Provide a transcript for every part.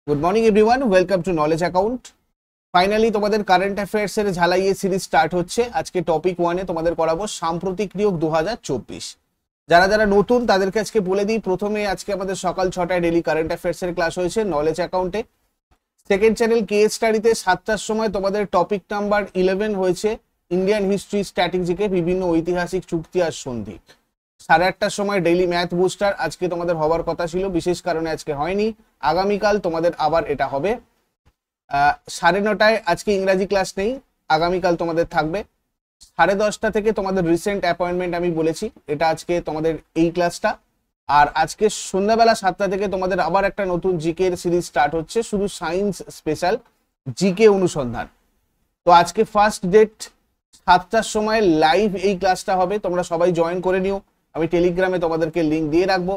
Good morning everyone, welcome to knowledge account. Finally তোমাদের current affairs এর ঝালাইয়ে series start হচ্ছে। আজকে টপিক 1-এ তোমাদের করাবো সাম্প্রতিক নিয়োগ 2024। যারা যারা নতুন তাদেরকে আজকে বলে দিই, প্রথমে আজকে আমাদের সকাল 6টায় ডেলি কারেন্ট অ্যাফেয়ার্স এর ক্লাস হয়েছে নলেজ অ্যাকাউন্টে। সেকেন্ড চ্যানেল কেএস স্টাডিতে 7টার সময় তোমাদের টপিক নাম্বার 11 হয়েছে ইন্ডিয়ান হিস্ট্রি স্ট্র্যাটেজিকে বিভিন্ন ঐতিহাসিক চুক্তি আর সন্ধি। 8:30টার সময় ডেইলি ম্যাথ বুস্টার আজকে তোমাদের হওয়ার কথা ছিল, বিশেষ কারণে আজকে হয়নি। আগামীকাল তোমাদের আবার এটা হবে। 9:30টায় আজকে ইংরাজি ক্লাস নেই, আগামীকাল তোমাদের থাকবে। 10:30টা থেকে তোমাদের রিসেন্ট অ্যাপয়েন্টমেন্ট আমি বলেছি, এটা আজকে তোমাদের এই ক্লাসটা। আর আজকে সন্ধ্যাবেলা 7টা থেকে তোমাদের আবার একটা নতুন জিকে এর সিরিজ স্টার্ট হচ্ছে, শুধু সায়েন্স স্পেশাল জিকে অনুসন্ধান। তো আজকে ফার্স্ট ডেট 7টার সময় লাইভ এই ক্লাসটা হবে, তোমরা সবাই জয়েন করে নিও। আমি টেলিগ্রামে তোমাদেরকে লিঙ্ক দিয়ে রাখবো।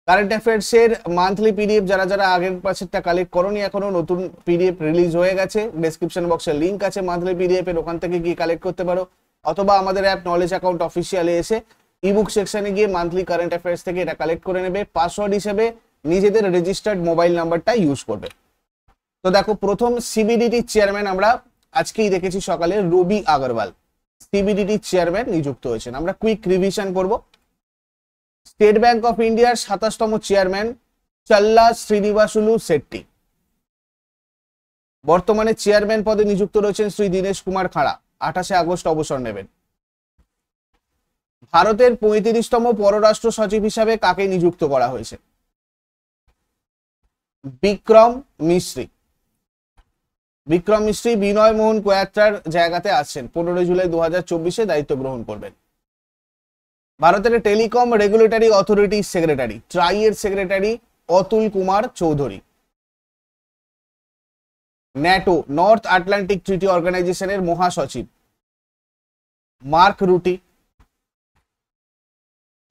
কারেন্ট অ্যাফেয়ার্স এর মান্থলি পিডিএফ যারা যারা আগের পাশেরটা কালেক্ট করোনি এখনো, নতুন পিডিএফ রিলিজ হয়ে গেছে। ডেসক্রিপশন বক্সে লিঙ্ক আছে মান্থলি পিডিএফ এর, ওখান থেকে গিয়ে কালেক্ট করতে পারো, অথবা আমাদের অ্যাপ নলেজ অ্যাকাউন্ট অফিসিয়ালে এসে ইবুক সেকশনে গিয়ে মান্থলি কারেন্ট অ্যাফেয়ার্স থেকে এটা কালেক্ট করে নেবে। পাসওয়ার্ড হিসেবে নিজেদের রেজিস্টার্ড মোবাইল নাম্বারটা ইউজ করবে। তো দেখো, প্রথম সিবিডিটি চেয়ারম্যান আমরা আজকেই দেখেছি সকালে, রবি আগরওয়াল সিবিডিটি চেয়ারম্যান নিযুক্ত হয়েছেন। আমরা কুইক রিভিশন করব। স্টেট ব্যাংক অফ ইন্ডিয়ার 27তম চেয়ারম্যান চাল্লা শ্রীনিবাসুলু শেট্টি বর্তমানে চেয়ারম্যান পদে নিযুক্ত রয়েছেন শ্রী দীনেশ কুমার খাড়া। 28শে আগস্ট অবসর নেবেন। ভারতের 35তম পররাষ্ট্র সচিব হিসাবে কাকে নিযুক্ত করা হয়েছে? বিক্রম মিশ্রি। বিক্রম মিশ্রি বিনয় মোহন কোয়াত্রার জায়গাতে আছেন। 15 জুলাই 2024-এ দায়িত্ব গ্রহণ করবেন। ভারতের telecom regulatory authority secretary, TRAI এর secretary Atul Kumar Chaudhary. NATO North Atlantic Treaty অর্গানাইজেশনের মহাসচিব Mark Rutte.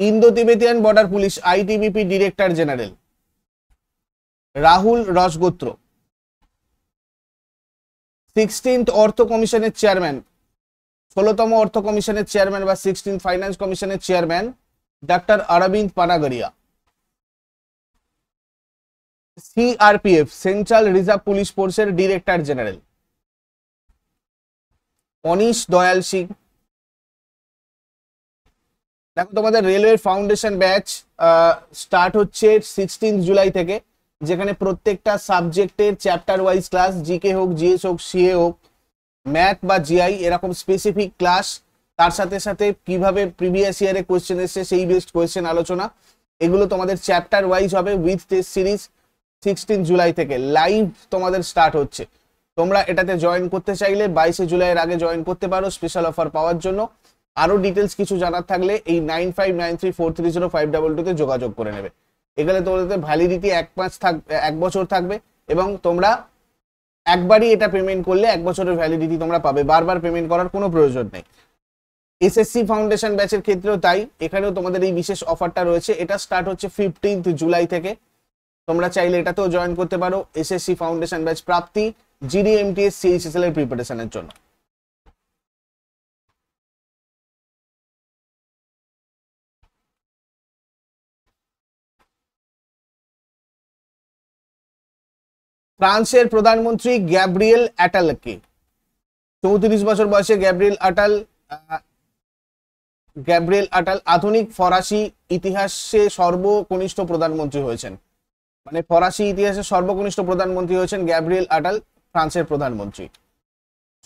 Indo Tibetan border police ITBP director general Rahul Rasgotra. 16th অর্থ কমিশনের চেয়ারম্যান, 16তম অর্থ কমিশনের চেয়ারম্যান বা 16th ফাইন্যান্স কমিশনের chairman doctor Arvind Panagariya. CRPF central reserve police ফোর্সের ডিরেক্টর জেনারেল অনিশ দয়াল সিং। দেখো, তোমাদের রেলওয়ে ফাউন্ডেশন ব্যাচ স্টার্ট হচ্ছে 16 জুলাই থেকে, যেখানে প্রত্যেকটা সাবজেক্টের চ্যাপ্টার ওয়াইজ ক্লাস, জিকে হোক, জিএস হোক, সিএ হোক, ম্যাথ বা জিআই, এরকম স্পেসিফিক ক্লাস। তার সাথে সাথে কিভাবে প্রিভিয়াস ইয়ারে কোয়েশ্চেন এসেছে সেই বেসড কোয়েশ্চেন আলোচনা, এগুলো তোমাদের চ্যাপ্টার ওয়াইজ হবে উইথ টেস্ট সিরিজ। 16 জুলাই থেকে লাইভ তোমাদের স্টার্ট হচ্ছে। তোমরা এটাতে জয়েন করতে চাইলে 22শে জুলাইয়ের আগে জয়েন করতে পারো স্পেশাল অফার পাওয়ার জন্য। আরো ডিটেলস কিছু জানার থাকলে এই 9593430522 তে যোগাযোগ করে নেবে। এখানে তোমাদের ভ্যালিডিটি 1 বছর থাকবে, এবং তোমরা একবারই এটা পেমেন্ট করলে 1 বছরের ভ্যালিডিটি তোমরা পাবে, বারবার পেমেন্ট করার কোনো প্রয়োজন নেই। এসএসসি ফাউন্ডেশন ব্যাচের ক্ষেত্রেও তাই, এখানেও তোমাদের এই বিশেষ অফারটা রয়েছে। এটা স্টার্ট হচ্ছে 15th জুলাই থেকে। তোমরা চাইলে এটাতেও জয়েন করতে পারো এসএসসি ফাউন্ডেশন ব্যাচ প্রাপ্তি জিডি এমটিএস সিএইচএসএল এর প্রিপারেশনের জন্য। ফ্রান্সের প্রধানমন্ত্রী গ্যাব্রিয়েল অ্যাটালকে, 34 বছর বয়সে গ্যাব্রিয়েল অ্যাটাল আধুনিক ফরাসি ইতিহাসে সর্বকনিষ্ঠ প্রধানমন্ত্রী হয়েছেন। মানে ফরাসি ইতিহাসে সর্বকনিষ্ঠ প্রধানমন্ত্রী হয়েছেন গ্যাব্রিয়েল অ্যাটাল, ফ্রান্সের প্রধানমন্ত্রী।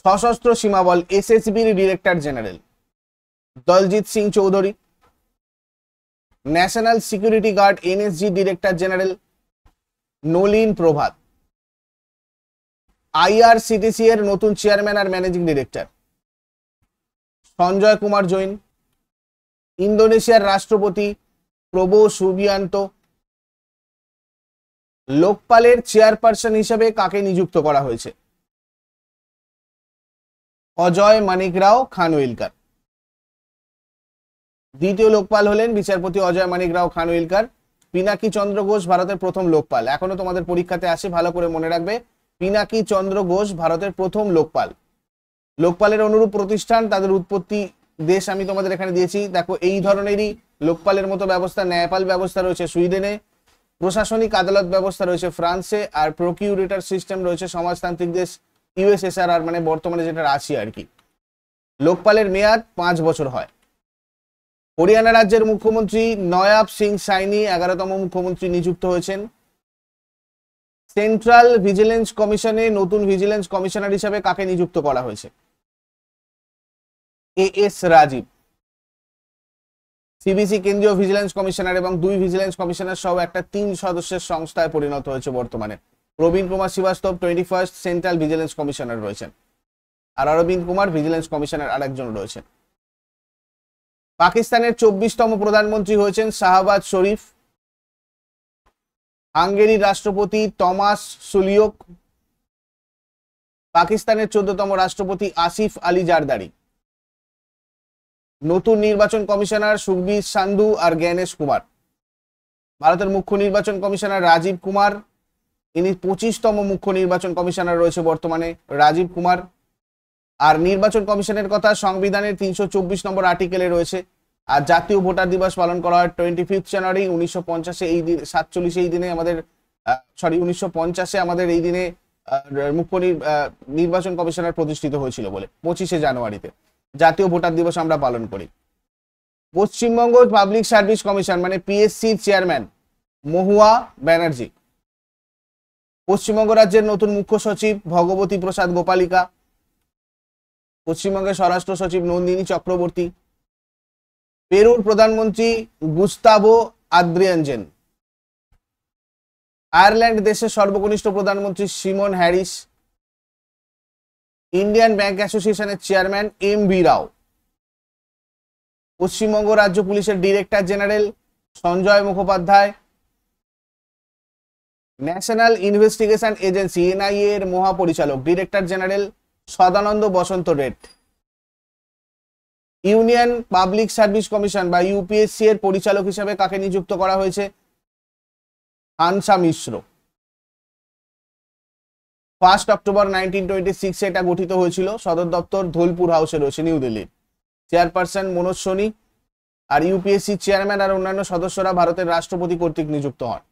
সশস্ত্র সীমাবল এসএসবির director general Daljit Singh Chaudhary. National security guard NSG director general Nalin Prabhat. IRCTC এর নতুন চেয়ারম্যান আর ম্যানেজিং ডিরেক্টর সঞ্জয় কুমার জৈন। ইন্দোনেশিয়ার রাষ্ট্রপতি প্রবো সুবিয়ান্তো। লোকপালের চেয়ারপারসন হিসেবে কাকে নিযুক্ত করা হয়েছে? অজয় মানিকরাও খানওয়িলকার। দ্বিতীয় লোকপাল হলেন বিচারপতি অজয় মানিকরাও খানওয়িলকার। পিনাকি চন্দ্র ঘোষ ভারতের প্রথম লোকপাল, এখনো তোমাদের পরীক্ষাতে আসে, ভালো করে মনে রাখবে। পিনাকি চন্দ্র ঘোষ ভারতের প্রথম লোকপাল। লোকপালের অনুরূপ প্রতিষ্ঠান, তাদের উৎপত্তি দেশ আমি তোমাদের এখানে দিয়েছি। দেখো, এই ধরনেরই লোকপালের মতো ব্যবস্থা, ন্যায়পাল ব্যবস্থা রয়েছে সুইডেনে, প্রশাসনিক আদালত ব্যবস্থা রয়েছে ফ্রান্সে, আর প্রকিউরেটর সিস্টেম রয়েছে সমাজতান্ত্রিক দেশ ইউএসএসআর, মানে বর্তমানে যেটা রাশিয়া আর কি। লোকপালের মেয়াদ 5 বছর হয়। হরিয়ানা রাজ্যের মুখ্যমন্ত্রী নয়াব সিং সাইনি 11তম মুখ্যমন্ত্রী নিযুক্ত হয়েছেন। সেন্ট্রাল ভিজিলেন্স কমিশনে নতুন ভিজিলেন্স কমিশনার হিসেবে কাকে নিযুক্ত করা হয়েছে? এএস রাজীব। সিবিসি কেন্দ্রীয় ভিজিলেন্স কমিশনার এবং 2 ভিজিলেন্স কমিশনার সহ একটা 3 সদস্যের সংস্থায় পরিণত হয়েছে বর্তমানে। Praveen Kumar Srivastava 21st central vigilance commissioner রয়েছেন, আর অরবিন্দ কুমার ভিজিলেন্স কমিশনার আরেকজন রয়েছেন। পাকিস্তানের 24তম প্রধানমন্ত্রী হয়েছেন শাহবাজ শরীফ। হাঙ্গেরির রাষ্ট্রপতি টমাস সুলিওক। পাকিস্তানের 14তম রাষ্ট্রপতি আসিফ আলী জারদারি। নতুন নির্বাচন কমিশনার সুখবীর সান্ধু আর জ্ঞানেশ কুমার। ভারতের মুখ্য নির্বাচন কমিশনার রাজীব কুমার, ইনি 25তম মুখ্য নির্বাচন কমিশনার রয়েছে বর্তমানে রাজীব কুমার। আর নির্বাচন কমিশনের কথা সংবিধানের 324 নম্বর আর্টিকেলে রয়েছে। আর জাতীয় ভোটার দিবস পালন করা হয় 25 জানুয়ারি 1950 এই দিন 47 এই দিনে আমাদের 1950 আমাদের এই দিনে মুখ্য নির্বাচন কমিশনার প্রতিষ্ঠিত হয়েছিল বলে 25শে জানুয়ারিতে জাতীয় ভোটার দিবস আমরা পালন করি। পশ্চিমবঙ্গ পাবলিক সার্ভিস কমিশন মানে পিএসসি চেয়ারম্যান মহুয়া ব্যানার্জি। পশ্চিমবঙ্গ রাজ্যের নতুন মুখ্য সচিব ভগবতী প্রসাদ গোপালিকা। পশ্চিমবঙ্গের স্বরাষ্ট্র সচিব নন্দিনী চক্রবর্তী। পেরুর প্রধানমন্ত্রী গুস্তাভো আদ্রিয়ানজেন। আয়ারল্যান্ড দেশের সর্বকনিষ্ঠ প্রধানমন্ত্রী সিমন হ্যারিস। ইন্ডিয়ান ব্যাংক অ্যাসোসিয়েশনের chairman M V Rao. Paschimbanga রাজ্য পুলিশের director general Sanjay Mukhopadhyay. National investigation agency NIA এর মহাপরিচালক ডিরেক্টর জেনারেল সদানন্দ বসন্ত রেড। ইউনিয়ন পাবলিক সার্ভিস কমিশন বা ইউপিএসসি এর পরিচালক হিসেবে কাকে নিযুক্ত করা হয়েছে? হানসা মিশ্র। 1 অক্টোবর 1926 এটা গঠিত হয়েছিল। সদর দপ্তর ধোলপুর হাউসে রয়েছে নিউ দিল্লির। চেয়ারপারসন মনোজ সোনি। আর ইউপিএসসি চেয়ারম্যান আর অন্যান্য সদস্যরা ভারতের রাষ্ট্রপতি কর্তৃক নিযুক্ত হন।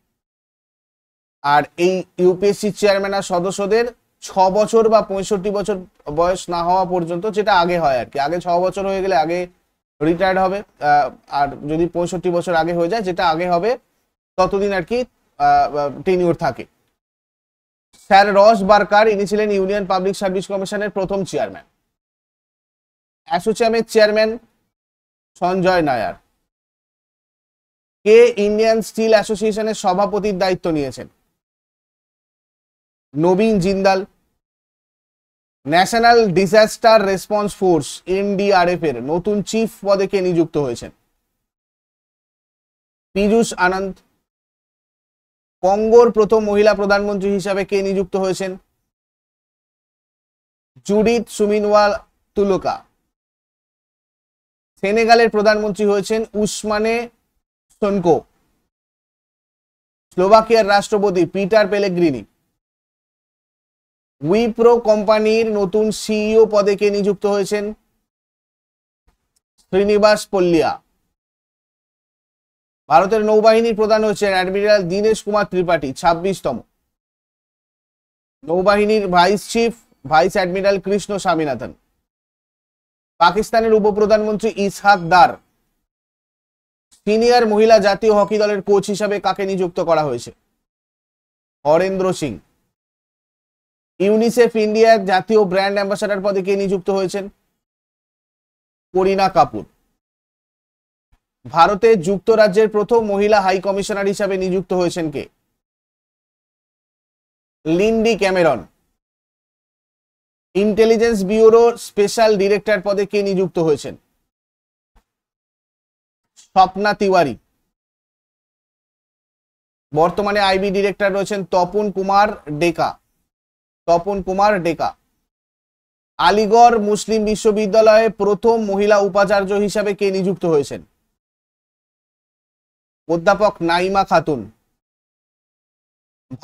আর এই ইউপিএসসি চেয়ারম্যান আর সদস্যদের 6 বছর বা 65 বছর বয়স না হওয়া পর্যন্ত, যেটা আগে হয় আর কি। আগে 6 বছর হয়ে গেলে আগে রিটায়ার্ড হবে, আর যদি 65 বছর আগে হয়ে যায় যেটা আগে হবে ততদিন আর কি টেনিউর থাকে। স্যার রস বার্কার, ইনি ছিলেন ইউনিয়ন পাবলিক সার্ভিস কমিশনের প্রথম চেয়ারম্যান। অ্যাসোচ্যামের চেয়ারম্যান সঞ্জয় নায়ার। কে ইন্ডিয়ান স্টিল অ্যাসোসিয়েশনের সভাপতির দায়িত্ব নিয়েছেন? নবীন Jindal. National disaster response force NDRF এর নতুন চিফ পদে কে নিযুক্ত হয়েছেন? পীযূষ আনন্দ। কঙ্গোর প্রথম মহিলা প্রধানমন্ত্রী হিসাবে কে নিযুক্ত হয়েছেন? জুডিথ সুমিনওয়াল তুলুকা। সেনেগালের প্রধানমন্ত্রী হয়েছেন উসমানে সোনকো। স্লোভাকিয়ার রাষ্ট্রপতি পিটার পেলেগ্রিনি। উইপ্রো কোম্পানির নতুন সিইও পদে কে নিযুক্ত হয়েছেন? শ্রীনিবাস পল্লিয়া। ভারতের নৌবাহিনীর প্রধান হচ্ছেন অ্যাডমিরাল দীনেশ কুমার ত্রিপাঠী 26তম। নৌবাহিনীর vice chief vice admiral Krishna Swaminathan. পাকিস্তানের উপপ্রধানমন্ত্রী ইসহাক দার। সিনিয়র মহিলা জাতীয় হকি দলের কোচ হিসাবে কাকে নিযুক্ত করা হয়েছে? হরেন্দ্র সিং। ইউনিসেফ ইন্ডিয়ার জাতীয় ব্র্যান্ড অ্যাম্বাসাডার পদে কে নিযুক্ত হয়েছেন? করিনা কাপুর। ভারতের যুক্তরাজ্যের প্রথম মহিলা হাই কমিশনার হিসাবে নিযুক্ত হয়েছেন কে? Lindy Cameron. ইন্টেলিজেন্স ব্যুরোর স্পেশাল ডিরেক্টর পদে কে নিযুক্ত হয়েছেন? স্বপ্না তিওয়ারি। বর্তমানে আইবি ডিরেক্টর রয়েছেন তপন কুমার ডেকা। তপন কুমার ডেকা। আলিগড় মুসলিম বিশ্ববিদ্যালয়ে প্রথম মহিলা উপাচার্য হিসাবে কে নিযুক্ত হয়েছেন? অধ্যাপক নাইমা খাতুন।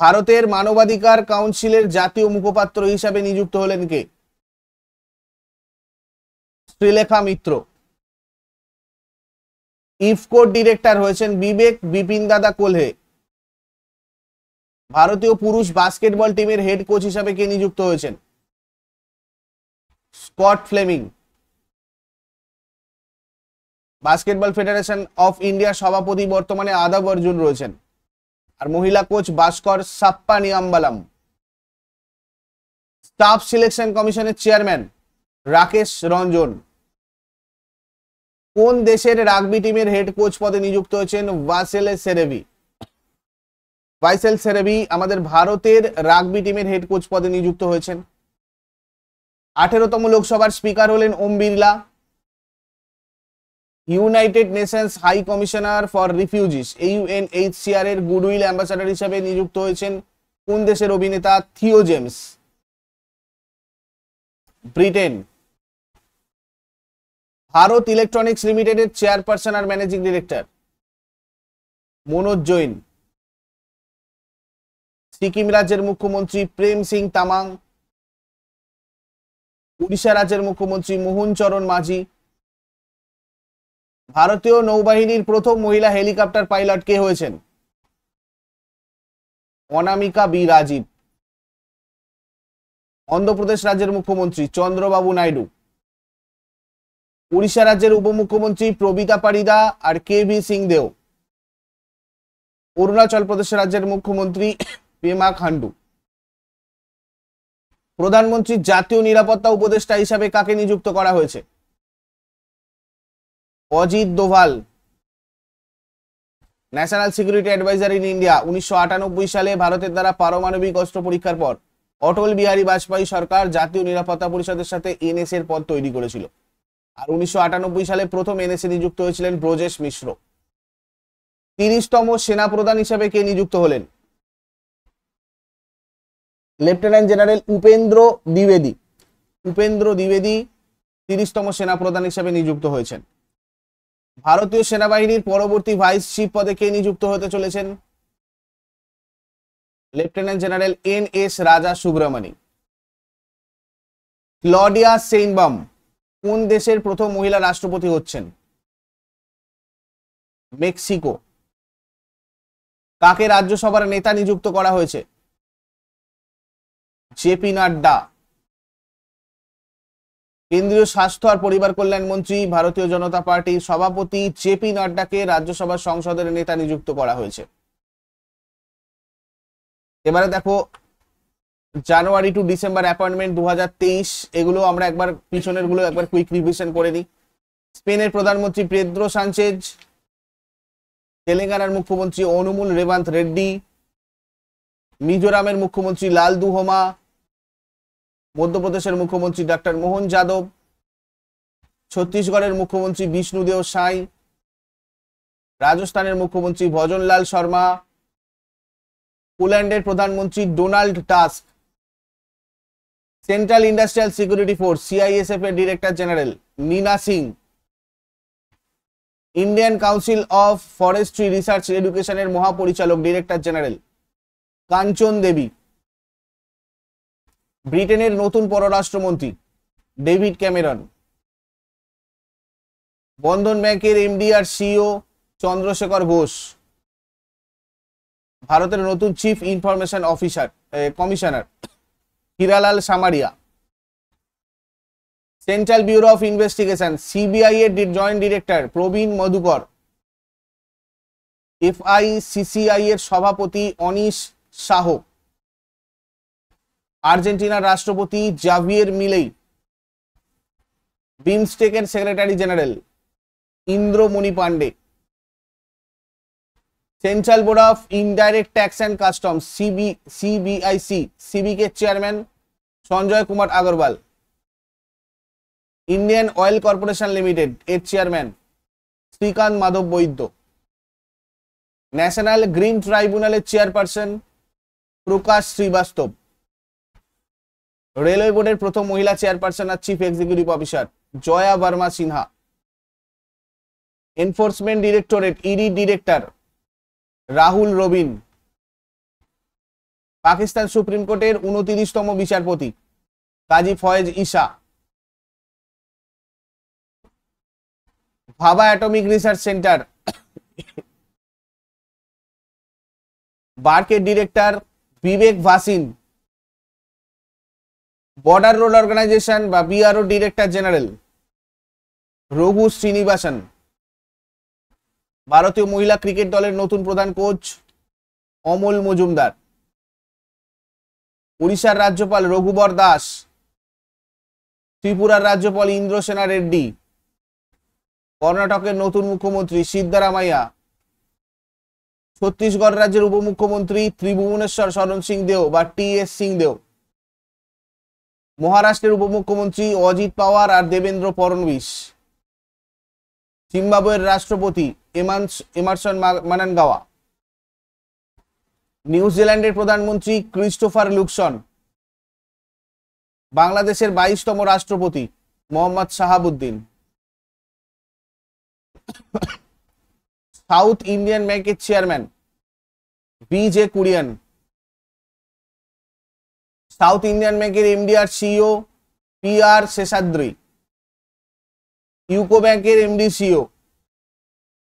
ভারতের মানবাধিকার কাউন্সিলের জাতীয় মুখপাত্র হিসাবে নিযুক্ত হলেন কে? শ্রীলেখা মিত্র। ইফকোর ডিরেক্টর হয়েছেন বিবেক বিপিন দাদা কোলহে। ভারতীয় পুরুষ বাস্কেটবল টিমের হেড কোচ হিসাবে কে নিযুক্ত হয়েছেন? Scott Fleming. Basketball federation of ইন্ডিয়ার সভাপতি বর্তমানে আদাব অর্জুন রয়েছেন। আর মহিলা coach Bhaskar Sappaniambalam. Staff selection কমিশনের চেয়ারম্যান রাকেশ রঞ্জন। কোন দেশের রাগবি টিমের হেড কোচ পদে নিযুক্ত হয়েছেন ভাসেল সেরেভি? ভাইসেল সেরেভি আমাদের ভারতের রাগবি টিমের হেড কোচ পদে নিযুক্ত হয়েছেন। 18তম লোকসভার স্পিকার হলেন Om Birla. United Nations high commissioner for refugees UNHCR এর গুডউইল অ্যাম্বাসাডর হিসেবে নিযুক্ত হয়েছেন কোন দেশের অভিনেতা? Theo James. Britain. Bharat electronics লিমিটেডের চেয়ারপারসন আর ম্যানেজিং ডিরেক্টর মনোজ জৈন। সিকিম রাজ্যের মুখ্যমন্ত্রী প্রেম সিং তামাং। উড়িষ্যা রাজ্যের মুখ্যমন্ত্রী মোহন চরণ মাঝি। ভারতীয় নৌবাহিনীর প্রথম মহিলা হেলিকপ্টার পাইলট কে হয়েছেন? অনামিকা বি রাজীব। অন্ধ্রপ্রদেশ রাজ্যের মুখ্যমন্ত্রী চন্দ্রবাবু নাইডু। উড়িষ্যা রাজ্যের উপমুখ্যমন্ত্রী প্রবিতা পারিদা আর কে ভি সিং দেও। অরুণাচল প্রদেশ রাজ্যের মুখ্যমন্ত্রী পেমা খান্ডু। প্রধানমন্ত্রীর জাতীয় নিরাপত্তা উপদেষ্টা হিসাবে কাকে নিযুক্ত করা হয়েছে? Ajit Doval. National security advisor in India 1998 সালে ভারতের দ্বারা পারমাণবিক অস্ত্র পরীক্ষার পর অটল বিহারী বাজপেয়ী সরকার জাতীয় নিরাপত্তা পরিষদের সাথে এনএসএ এর পদ তৈরি করেছিল। আর 1998 সালে প্রথম এনএসএ নিযুক্ত হয়েছিলেন ব্রজেশ মিশ্র। 30তম সেনা প্রধান হিসেবে কে নিযুক্ত হলেন? লেফটেন্যান্ট জেনারেল উপেন্দ্র দ্বিবেদী। উপেন্দ্র দ্বিবেদী 30তম সেনা প্রধান হিসেবে নিযুক্ত হয়েছেন। ভারতীয় সেনাবাহিনীর পরবর্তী ভাইস চিফ পদে কে নিযুক্ত হতে চলেছেন? লেফটেন্যান্ট জেনারেল এন এস রাজা সুব্রমণি। ক্লডিয়া সেইনবাম কোন দেশের প্রথম মহিলা রাষ্ট্রপতি হচ্ছেন? মেক্সিকো। কাকে রাজ্যসভার নেতা নিযুক্ত করা হয়েছে? জেপি নাড্ডা। কেন্দ্রীয় স্বাস্থ্য আর পরিবার কল্যাণ মন্ত্রী ভারতীয় জনতা পার্টির সভাপতি জেপি নাড্ডাকে রাজ্যসভার সংসদের নেতা নিযুক্ত করা হয়েছে। এবারে দেখো জানুয়ারি টু ডিসেম্বর অ্যাপয়েন্টমেন্ট 2023, এগুলো আমরা একবার পিছনের গুলো একবার কুইক রিভিশন করে নিই। স্পেনের প্রধানমন্ত্রী পেদ্রো সানচেজ। তেলেঙ্গানার মুখ্যমন্ত্রী অনুমুল রেবান্ত রেড্ডি। মিজোরামের মুখ্যমন্ত্রী লাল দুহোমা। মধ্যপ্রদেশের মুখ্যমন্ত্রী ডক্টর মোহন যাদব। ছত্তিশগড়ের মুখ্যমন্ত্রী বিষ্ণুদেও সাই। রাজস্থানের মুখ্যমন্ত্রী ভজনলাল শর্মা। পোল্যান্ডের প্রধানমন্ত্রী Donald Tusk. Central industrial security force CISF এর director general Neena Singh. Indian council of forestry research এডুকেশনের মহাপরিচালক ডিরেক্টর জেনারেল কাঞ্চন দেবী। ব্রিটেনের নতুন পররাষ্ট্রমন্ত্রী ডেভিড ক্যামেরন। বন্ধন ব্যাংকের এমডি আর সিইও চন্দ্রশেখর ঘোষ। ভারতের নতুন chief information officer commissioner Hiralal Samariya. Central bureau of investigation CBI এর joint director Praveen Madhukar. FICCI এর সভাপতি অনিশ শাহ। আর্জেন্টিনার রাষ্ট্রপতি জাভিয়ের মিলেই। বিমস্টেকের secretary general Indramani Pandey. Central board of indirect tax and customs CBIC কে chairman Sanjay Kumar Agarwal. Indian oil corporation limited এর chairman Shrikant Madhav Vaidya. National green ট্রাইব্যুনালের chairperson Prakash Srivastava. Railway বোর্ডের প্রথম মহিলা চেয়ারপারসন আর chief executive officer Jaya Varma Sinha. Enforcement directorate ED director Rahul রবিন। পাকিস্তান সুপ্রিম কোর্টের 29তম বিচারপতি Qazi Faez Isa. Bhabha atomic research centre বার্কের director Vivek Bhasin, border road organisation বা BRO director general Raghu Srinivasan, ভারতীয় মহিলা ক্রিকেট দলের নতুন প্রধান কোচ অমল মজুমদার, উড়িষ্যার রাজ্যপাল রঘুবর দাস, ত্রিপুরার রাজ্যপাল ইন্দ্রসেনা রেড্ডি, কর্ণাটকের নতুন মুখ্যমন্ত্রী সিদ্ধারামাইয়া, ছত্তিশগড় রাজ্যের উপমুখ্যমন্ত্রী ত্রিভুবনেশ্বর শরণ সিং দেও বা টি.এস. সিং দেও, মহারাষ্ট্রের উপমুখ্যমন্ত্রী অজিত পাওয়ার আর দেবেন্দ্র ফড়নবিস, জিম্বাবুয়ের রাষ্ট্রপতি এমারসন মানানগাওয়া, নিউজিল্যান্ডের প্রধানমন্ত্রী ক্রিস্টোফার লুকসন, বাংলাদেশের 22তম রাষ্ট্রপতি মোহাম্মদ শাহাবুদ্দিন, সাউথ ইন্ডিয়ান ব্যাংকের চেয়ারম্যান বি.জে. কুরিয়ান, সাউথ ইন্ডিয়ান ব্যাংকের এমডি আর সিইও পি.আর. শেষাদ্রি, ইউকো ব্যাংকের MD CEO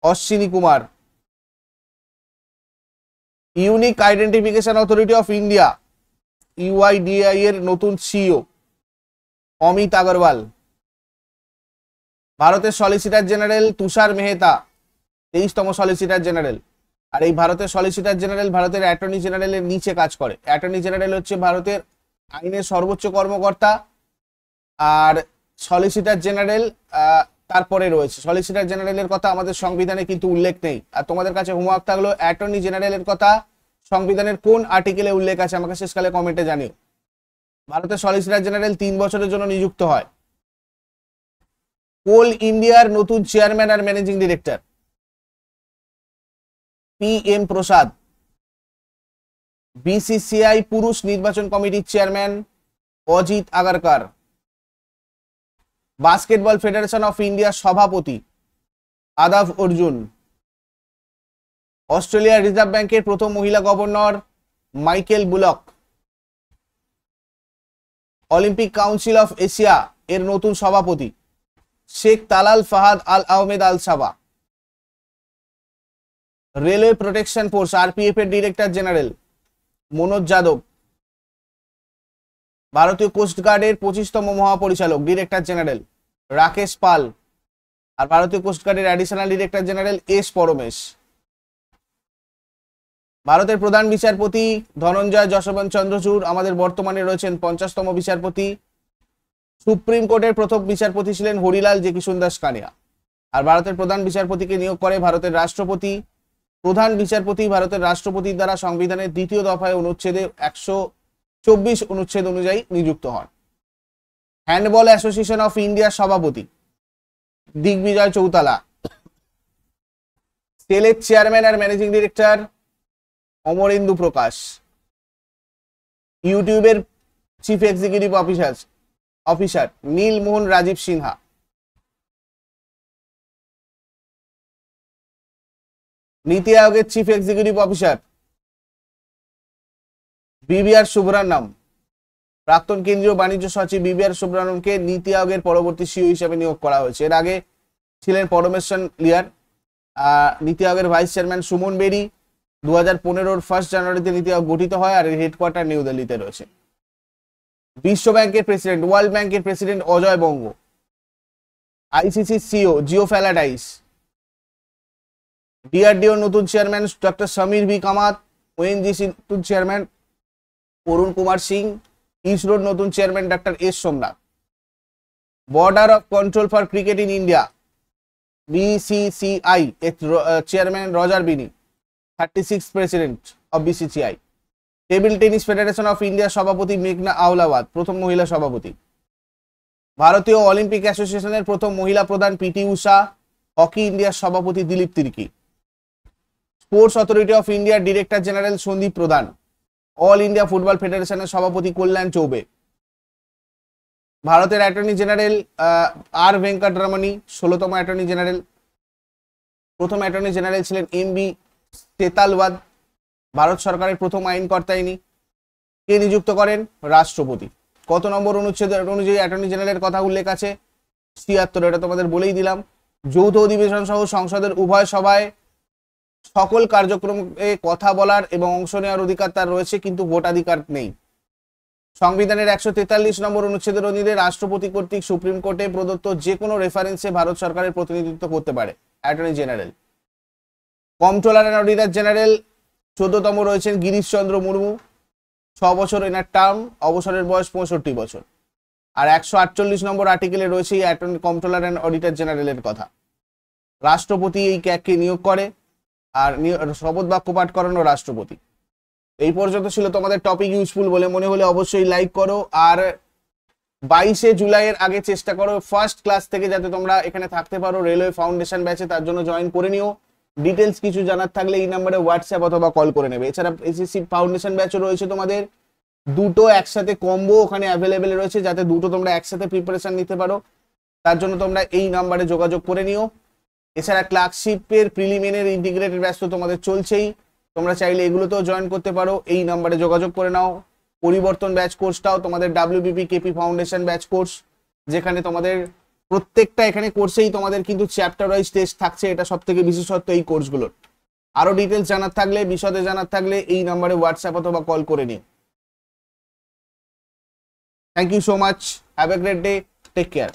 Ashwini Kumar, unique identification authority of India UIDAI এর নতুন সিইও অমিত আগরওয়াল, ভারতের সলিসিটর জেনারেল তুষার মেহতা 23তম সলিসিটর জেনারেল। আর এই ভারতের সলিসিটর জেনারেল ভারতের অ্যাটর্নি জেনারেলের নিচে কাজ করে। অ্যাটর্নি জেনারেল হচ্ছে ভারতের আইনের সর্বোচ্চ কর্মকর্তা, আর সলিসিটর জেনারেল তারপরে রয়েছে। সলিসিটর জেনারেলের কথা আমাদের সংবিধানে কিন্তু উল্লেখ নেই। আর তোমাদের কাছে হোমওয়ার্ক থাকলো অ্যাটর্নি জেনারেলের কথা সংবিধানের কোন আর্টিকেলে উল্লেখ আছে আমাকে শেষকালে কমেন্টে জানিও। ভারতের সলিসিটর জেনারেল 3 বছরের জন্য নিযুক্ত হয়। কোল ইন্ডিয়ার নতুন চেয়ারম্যান আর ম্যানেজিং ডিরেক্টর পি.এম. প্রসাদ, বিসিসিআই পুরুষ নির্বাচন কমিটির chairman Ajit Agarkar, basketball federation of ইন্ডিয়ার সভাপতি আদাব অর্জুন, অস্ট্রেলিয়ার রিজার্ভ ব্যাংকের প্রথম মহিলা governor Michael bullock, Olympic council of Asia এর নতুন সভাপতি শেখ তালাল ফাহাদ আল আহমেদ আল সাবা, রেলওয়ে প্রোটেকশন ফোর্স আরপিএফ এর ডিরেক্টর জেনারেল মনোজ যাদব, ভারতীয় কোস্টগার্ডের 25তম মহাপরিচালক ডিরেক্টর জেনারেল রাকেশ পাল, আর ভারতীয় কোস্টগার্ডের additional director general S Paramesh. ভারতের প্রধান বিচারপতি ধনঞ্জয় যশবন্ত চন্দ্রচূড় আমাদের বর্তমানে রয়েছেন 50তম বিচারপতি। সুপ্রিম কোর্টের প্রথম বিচারপতি ছিলেন হরিলাল জেকিসুন দাস কানিয়া। আর ভারতের প্রধান বিচারপতিকে নিয়োগ করে ভারতের রাষ্ট্রপতি। প্রধান বিচারপতি ভারতের রাষ্ট্রপতির দ্বারা সংবিধানের 2য় দফায় অনুচ্ছেদে 124 অনুচ্ছেদ অনুযায়ী নিযুক্ত হন। হ্যান্ডবল অ্যাসোসিয়েশন অফ ইন্ডিয়ার সভাপতি দিগ্বিজয় চৌতালা, সেলের চেয়ারম্যান আর ম্যানেজিং ডিরেক্টর অমরেন্দু প্রকাশ, ইউটিউবের চিফ এক্সিকিউটিভ অফিসার নীল মোহন রাজীব সিনহা, নীতি আয়োগের চিফ এক্সিকিউটিভ অফিসার বিবিআর সুব্রানম, প্রাক্তন কেন্দ্রীয় বাণিজ্য সচিব বিবিআর সুব্রানমকে নীতি আয়োগের পরবর্তী সিইও হিসেবে নিয়োগ করা হয়েছে। এর আগে ছিলেন পরমেশ্বর লিয়ার। নীতি আয়োগের ভাইস চেয়ারম্যান সুমন বেরি। 2015 1 জানুয়ারিতে নীতি আয়োগ গঠিত হয় আর এর হেডকোয়ার্টার নিউ দিল্লিতে রয়েছে। বিশ্ব ব্যাংকের প্রেসিডেন্ট, ওয়ার্ল্ড ব্যাংকের প্রেসিডেন্ট অজয় বঙ্গ, আইসিসি সিইও জিও ফ্যালাডাইস, ডিআরডিওর নতুন chairman doctor Samir V Kamat, ONGC নতুন চেয়ারম্যান অরুণ কুমার সিং, ইসরোর নতুন chairman doctor S Somnath. Border of control for cricket in India BCCI এর চেয়ারম্যান রজার বিনি, 36th president of BCCI. Table tennis federation of ইন্ডিয়ার সভাপতি মেঘনা আওলাওয়াদ, প্রথম মহিলা সভাপতি। ভারতীয় অলিম্পিক অ্যাসোসিয়েশনের প্রথম মহিলা প্রধান পিটি উষা। হকি ইন্ডিয়ার সভাপতি Dilip Tirkey. Sports authority of ইন্ডিয়ার ডিরেক্টর জেনারেল সন্দীপ প্রধান। অল ইন্ডিয়া ফুটবল ফেডারেশনের সভাপতি কল্যাণ চৌবে। ভারতের অ্যাটর্নি জেনারেল আর ভেঙ্কটরমণী, 16তম অ্যাটর্নি জেনারেল। প্রথম অ্যাটর্নি জেনারেল ছিলেন এম.বি. তেতালওয়াদ। ভারত সরকারের প্রথম আইনকর্তা ইনি। কে নিযুক্ত করেন? রাষ্ট্রপতি। কত নম্বর অনুচ্ছেদ অনুযায়ী অ্যাটর্নি জেনারেলের কথা উল্লেখ আছে? 76। এটা তোমাদের বলেই দিলাম। যৌথ অধিবেশন সহ সংসদের উভয় সভায় সকল কার্যক্রমে কথা বলার এবং অংশ নেওয়ার অধিকার তার রয়েছে, কিন্তু ভোটাধিকার নেই। সংবিধানের 143 নম্বর অনুচ্ছেদের অধীনে রাষ্ট্রপতি কর্তৃক সুপ্রিম কোর্টে প্রদত্ত যে কোনো রেফারেন্সে ভারত সরকারের প্রতিনিধিত্ব করতে পারে attorney general. Comptroller and auditor general 14তম রয়েছেন গিরিশ চন্দ্র মুর্মু, 6 বছর এনার টার্ম, অবসরের বয়স 65 বছর। আর 148 নম্বর আর্টিকেলে রয়েছে এই অ্যাটর্নি কম্পট্রোলার অ্যান্ড অডিটর জেনারেলের কথা। রাষ্ট্রপতি এই ক্যাগকে নিয়োগ করে, আর শপথ বাক্য পাঠ করানো রাষ্ট্রপতি। এই পর্যন্ত ছিল তোমাদের টপিক। ইউজফুল বলে মনে হলে অবশ্যই লাইক করো, আর 22শে জুলাইয়ের আগে চেষ্টা করো ফার্স্ট ক্লাস থেকে যাতে তোমরা এখানে থাকতে পারো রেলওয়ে ফাউন্ডেশন ব্যাচে, তার জন্য জয়েন করে নিও। ডিটেলস কিছু জানার থাকলে এই নাম্বারে হোয়াটসঅ্যাপ অথবা কল করে নেবে। এছাড়া এসএসসি ফাউন্ডেশন ব্যাচও রয়েছে তোমাদের, দুটো একসাথে কম্বো ওখানে অ্যাভেলেবেল রয়েছে, যাতে দুটো তোমরা একসাথে প্রিপারেশন নিতে পারো, তার জন্য তোমরা এই নাম্বারে যোগাযোগ করে নিও। এছাড়া ক্লার্কশিপের প্রিলিমিনারি ইন্টিগ্রেটেড ব্যাচ তো তোমাদের চলছেই, তোমরা চাইলে এগুলোতেও জয়েন করতে পারো, এই নাম্বারে যোগাযোগ করে নাও। পরিবর্তন ব্যাচ কোর্সটাও তোমাদের WBP KP foundation batch course, যেখানে তোমাদের প্রত্যেকটা এখানে কোর্সেই তোমাদের কিন্তু চ্যাপ্টার ওয়াইজ টেস্ট থাকছে, এটা সব থেকে বিশেষত্ব এই কোর্সগুলোর। আরো ডিটেলস জানার থাকলে, বিশদে জানার থাকলে এই নাম্বারে হোয়াটসঅ্যাপ অথবা কল করে নিও। Thank you so much, have a great day, take care.